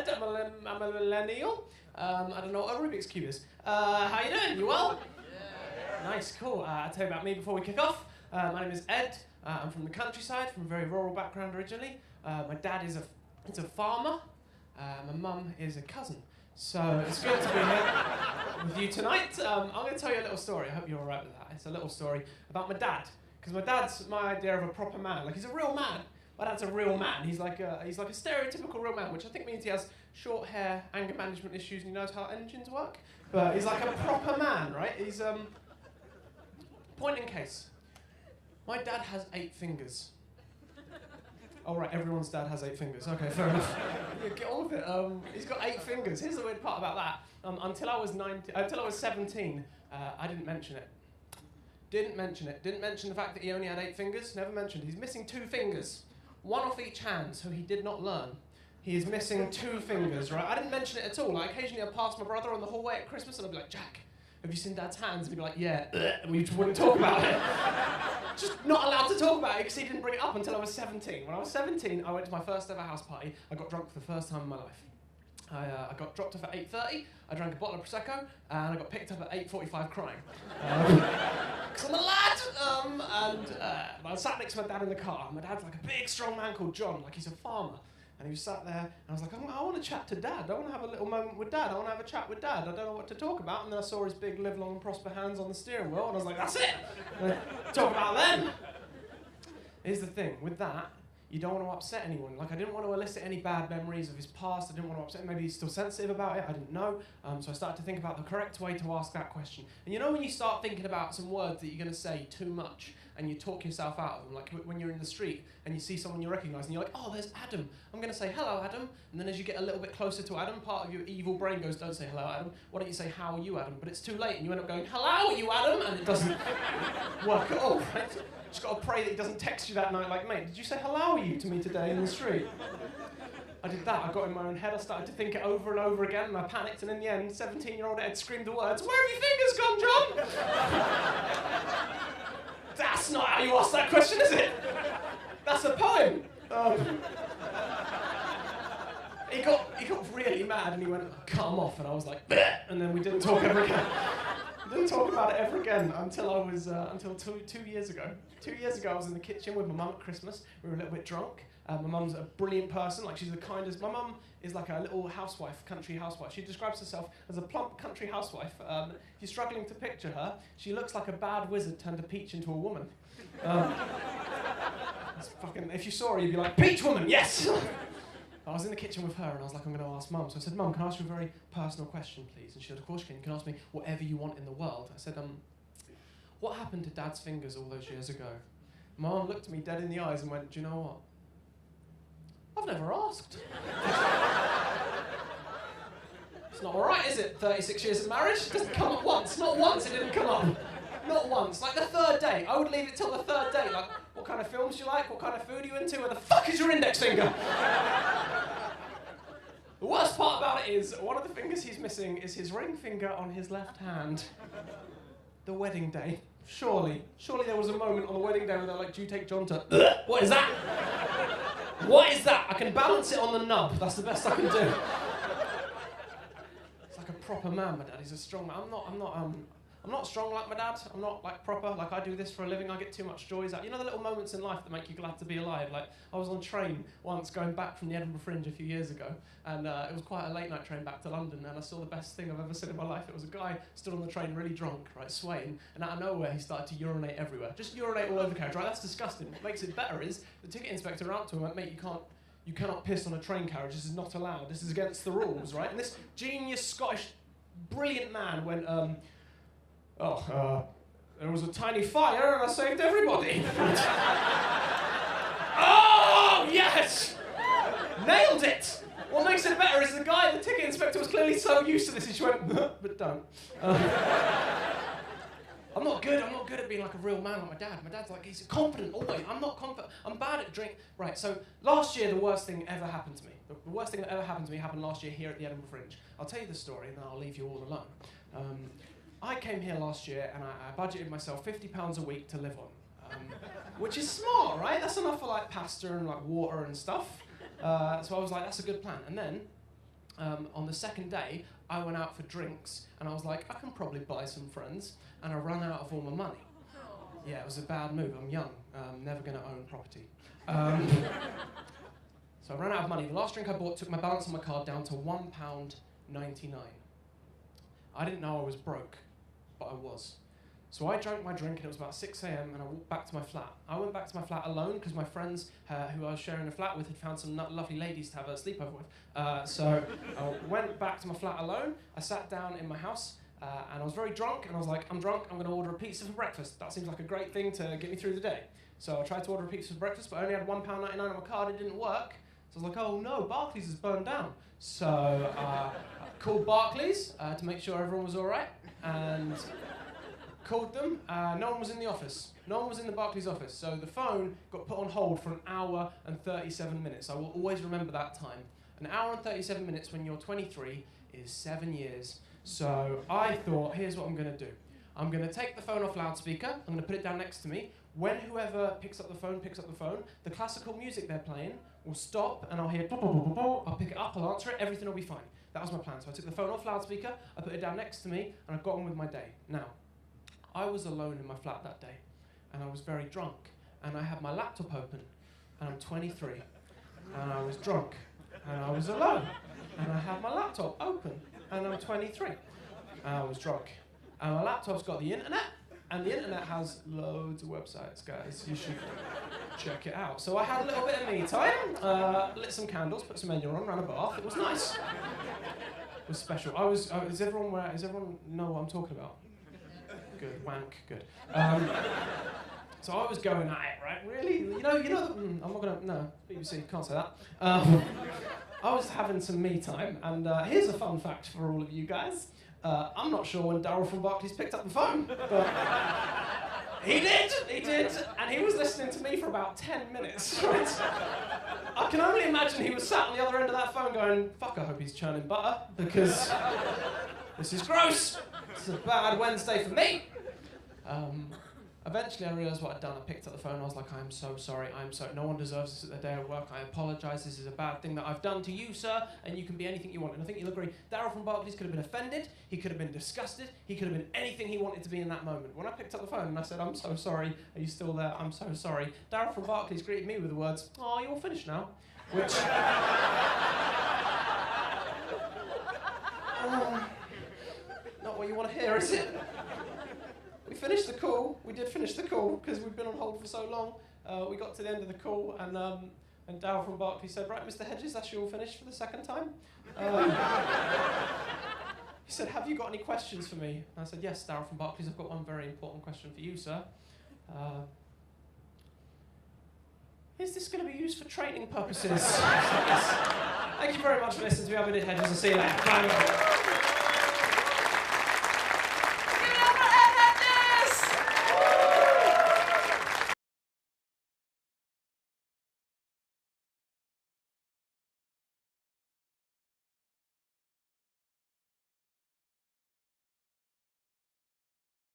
Edd. I'm a millennial. I don't know what a Rubik's Cube is. How you doing? You well? Yeah. Nice, cool. I'll tell you about me before we kick off. My name is Edd. I'm from the countryside, from a very rural background originally. My dad is a farmer. My mum is a cousin. So it's good to be here with you tonight. I'm going to tell you a little story. I hope you're all right with that. It's a little story about my dad. Because my dad's my idea of a proper man. Like, he's a real man. My dad's a real man. He's like a stereotypical real man, which I think means he has short hair, anger management issues, and he knows how engines work. But he's like a proper man, right? He's, point in case. My dad has 8 fingers. Oh, right, everyone's dad has 8 fingers. Okay, fair enough. Yeah, get on with it. He's got 8 fingers. Here's the weird part about that. Until I was 17, I didn't mention it. Didn't mention the fact that he only had 8 fingers. Never mentioned. He's missing 2 fingers. 1 off each hand, so he did not learn. He is missing 2 fingers, right? I didn't mention it at all. Like, occasionally I'd pass my brother on the hallway at Christmas and I'd be like, Jack, have you seen Dad's hands? And he'd be like, yeah, and we just wouldn't talk about it. Just not allowed to talk about it because he didn't bring it up until I was 17. When I was 17, I went to my first ever house party. I got drunk for the first time in my life. I got dropped off at 8:30, I drank a bottle of Prosecco, and I got picked up at 8:45 crying. Because I'm a lad! I sat next to my dad in the car. My dad's like a big, strong man called John, like he's a farmer. And he was sat there, and I was like, I want to chat to Dad. I want to have a little moment with Dad. I want to have a chat with Dad. I don't know what to talk about. And then I saw his big, live long and prosper hands on the steering wheel, and I was like, that's it! Talk about them! Here's the thing, with that, you don't want to upset anyone. Like, I didn't want to elicit any bad memories of his past. I didn't want to upset him. Maybe he's still sensitive about it. I didn't know. So I started to think about the correct way to ask that question. And you know when you start thinking about some words that you're going to say too much and you talk yourself out of them? Like when you're in the street and you see someone you recognise and you're like, oh, there's Adam. I'm going to say, hello, Adam. And then as you get a little bit closer to Adam, part of your evil brain goes, don't say hello, Adam. Why don't you say, how are you, Adam? But it's too late and you end up going, hello, are you, Adam? And it doesn't work at all, right? Just got to pray that he doesn't text you that night like, mate, did you say hello are you to me today in the street? I did that. I got in my own head. I started to think it over and over again, and I panicked. And in the end, 17-year-old Ed screamed the words, "Where have your fingers gone, John?" That's not how you ask that question, is it? That's a poem. He got really mad, and he went, "Cut him off," and I was like, "Bleh," and then we didn't talk ever again. Didn't talk about it ever again until 2 years ago. 2 years ago, I was in the kitchen with my mum at Christmas. We were a little bit drunk. My mum's a brilliant person. Like, she's the kindest. My mum is like a little housewife, country housewife. She describes herself as a plump country housewife. If you're struggling to picture her, she looks like a bad wizard turned a peach into a woman. It's fucking. If you saw her, you'd be like, "Peach woman, yes." I was in the kitchen with her and I was like, I'm going to ask Mum. So I said, Mum, can I ask you a very personal question, please? And she said, of course you can. You can ask me whatever you want in the world. I said, what happened to Dad's fingers all those years ago? Mum looked at me dead in the eyes and went, do you know what? I've never asked. It's not all right, is it? 36 years of marriage? It doesn't come up once. Not once it didn't come up. Not once. Like the 3rd date. I would leave it till the 3rd date. Like, what kind of films do you like? What kind of food are you into? Where the fuck is your index finger? The worst part about it is, one of the fingers he's missing is his ring finger on his left hand. The wedding day. Surely there was a moment on the wedding day where they're like, do you take John to... What is that? What is that? I can balance it on the nub. That's the best I can do. It's like a proper man, my dad. He's a strong man. I'm not strong like my dad. I'm not like proper. Like, I do this for a living. I get too much joys out. You know the little moments in life that make you glad to be alive? Like, I was on a train once going back from the Edinburgh Fringe a few years ago, and it was quite a late night train back to London, and I saw the best thing I've ever seen in my life. It was a guy stood on the train really drunk, right, swaying, and out of nowhere he started to urinate everywhere. Just urinate all over the carriage, right? That's disgusting. What makes it better is the ticket inspector ran up to him and went, mate, you cannot piss on a train carriage. This is not allowed. This is against the rules, right? And this genius Scottish brilliant man went, there was a tiny fire and I saved everybody. Oh, yes! Nailed it! What makes it better is the ticket inspector was clearly so used to this, he just went, but don't. I'm not good at being like a real man like my dad. My dad's like, he's confident always. I'm not confident. I'm bad at drink. Right, so last year the worst thing ever happened to me. The worst thing that ever happened to me happened last year here at the Edinburgh Fringe. I'll tell you the story and then I'll leave you all alone. I came here last year and I budgeted myself £50 a week to live on, which is smart, right? That's enough for like pasta and like water and stuff. So I was like, that's a good plan. And then on the second day, I went out for drinks, and I was like, I can probably buy some friends, and I ran out of all my money. Yeah, it was a bad move. I'm young, never going to own property. So I ran out of money. The last drink I bought took my balance on my card down to £1.99. I didn't know I was broke, but I was. So I drank my drink, and it was about 6 a.m, and I walked back to my flat. I went back to my flat alone because my friends who I was sharing a flat with had found some lovely ladies to have a sleepover with. So I went back to my flat alone. I sat down in my house, and I was very drunk, and I was like, I'm drunk, I'm going to order a pizza for breakfast. That seems like a great thing to get me through the day. So I tried to order a pizza for breakfast, but I only had £1.99 on my card. It didn't work. So I was like, oh no, Barclays has burned down. So I called Barclays to make sure everyone was all right, and called them. No one was in the office. No one was in the Barclays office. So the phone got put on hold for 1 hour and 37 minutes. I will always remember that time. 1 hour and 37 minutes when you're 23 is 7 years. So I thought, here's what I'm going to do. I'm going to take the phone off loudspeaker. I'm going to put it down next to me. When whoever picks up the phone, the classical music they're playing will stop, and I'll hear, I'll pick it up, I'll answer it, everything will be fine. That was my plan. So I took the phone off loudspeaker, I put it down next to me, and I got on with my day. Now, I was alone in my flat that day, and I was very drunk, and I had my laptop open, and I'm 23, and I was drunk, and I was alone, and I had my laptop open, and I'm 23, and I was drunk, and my laptop's got the internet, and the internet has loads of websites, guys. You should check it out. So I had a little bit of me time, lit some candles, put some menu on, ran a bath. It was nice. It was special. Does everyone know what I'm talking about? Good, wank, good. So I was going at it, right? Really? You know. I'm not gonna. No, BBC can't say that. I was having some me time, and here's a fun fact for all of you guys. I'm not sure when Darryl from Barclays picked up the phone, but he did, and he was listening to me for about 10 minutes. Right? I can only imagine he was sat on the other end of that phone going, fuck, I hope he's churning butter, because this is gross. This is a bad Wednesday for me. Eventually I realised what I'd done. I picked up the phone, I was like, I'm so sorry, no one deserves this at their day of work. I apologise, this is a bad thing that I've done to you, sir, and you can be anything you want. And I think you'll agree, Darryl from Barclays could have been offended, he could have been disgusted, he could have been anything he wanted to be in that moment. When I picked up the phone and I said, I'm so sorry, are you still there? I'm so sorry. Darryl from Barclays greeted me with the words, oh, you're all finished now, which... not what you want to hear, is it? We finished the call. We did finish the call because we'd been on hold for so long. We got to the end of the call, and Darryl from Barclays said, "Right, Mr. Hedges, that's you all finished for the second time." He said, "Have you got any questions for me?" And I said, "Yes, Darryl from Barclays. I've got one very important question for you, sir. Is this going to be used for training purposes?" Yes. Thank you very much for listening to me. I've been Edd Hedges. I'll see you later. Bye.